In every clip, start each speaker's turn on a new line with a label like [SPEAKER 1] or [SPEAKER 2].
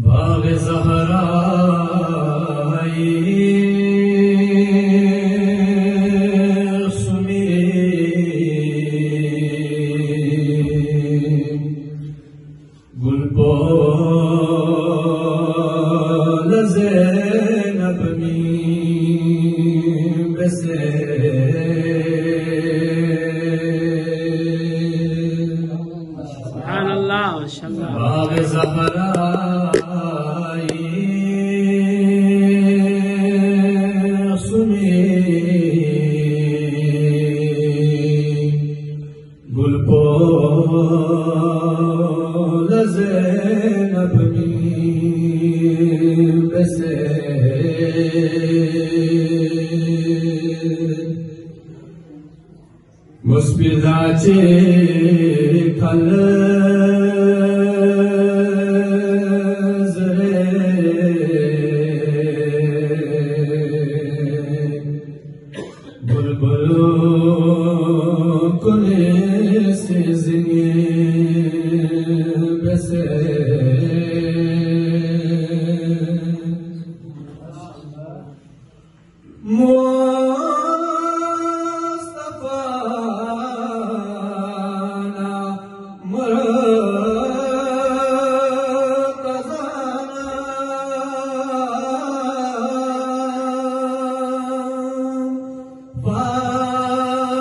[SPEAKER 1] बाग़ ज़हराई सुमी गुलपोल ज़ैनब में बसे
[SPEAKER 2] सुभान अल्लाह माशाअल्लाह।
[SPEAKER 1] बाग़ ज़हराई सुमी गुलपोल ज़ैनब में बसे मुस्बिदाचे खल बुलबुलों कुने से ज़िंदगी बसे मुस्तफ़ा ना मुर्तज़ा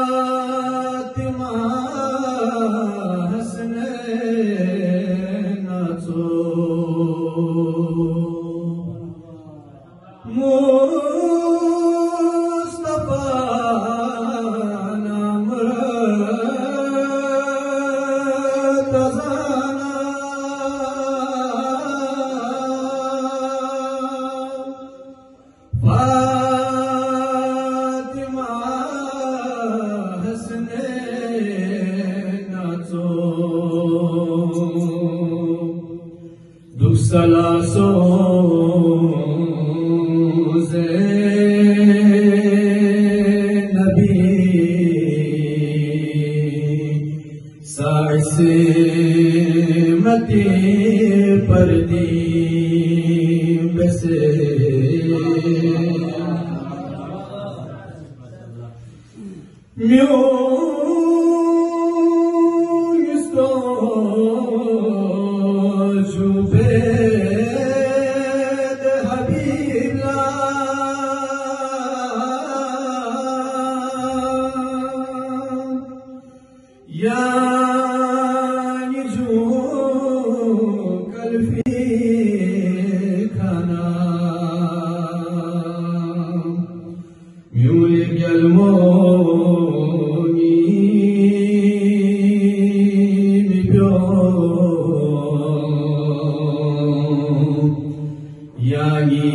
[SPEAKER 1] फातिमा हसनैन नाचो मुस्तफ़ा ना मुर्तज़ा फातिमा हसनैन नाचो दुसलासो ज़ैनबी साइसे मते परदी बसे म्यो इस्तो जुबैद हबीबा यानी जो कल्फी खाना म्यूल गलमोनी मिब्यो यानी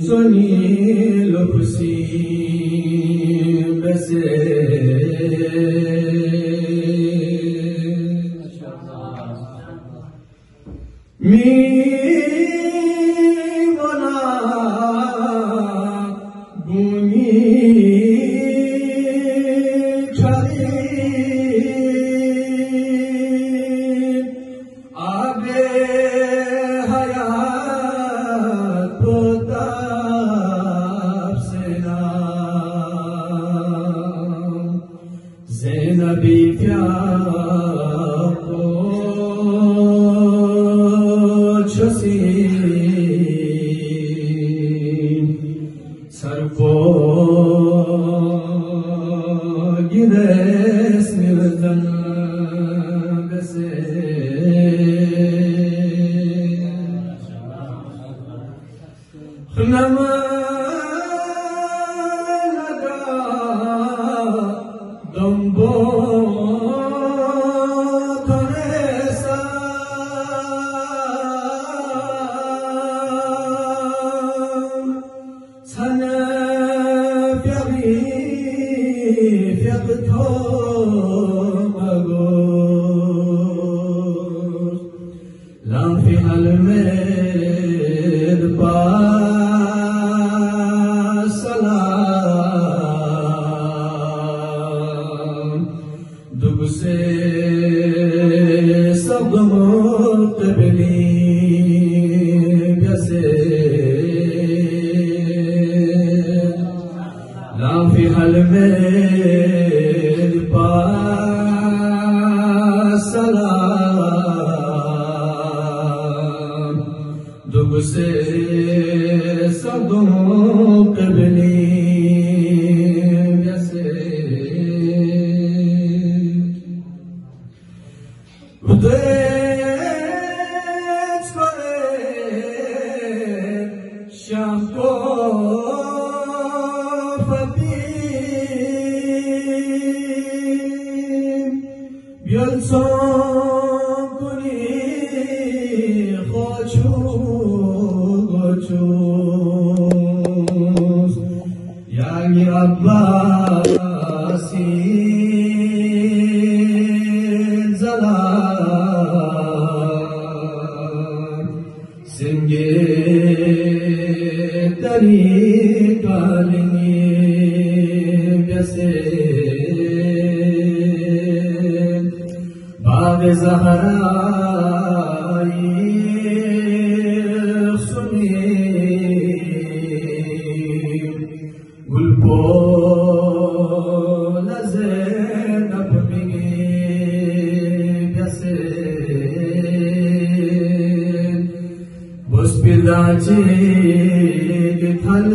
[SPEAKER 1] चोनी लुफसी बसे मी वना भूमि छरी आगे हयात प्रताप सेना ज़ैनबी प्यार छसी सरपो गिरेस मिलतन बसे नमा लगा दम्बो लाफी हल में दुग से صدمو قبلي بيسير لا في حلمي السلام دوسي صدمو قبلي Vdreć kore šamko fatim Bjelcon kuni khochuz Yani Abbasi Singe tarika lingi byase Baag Zahrai suni Gulpol Zainab mingi byase Bos bilaci githal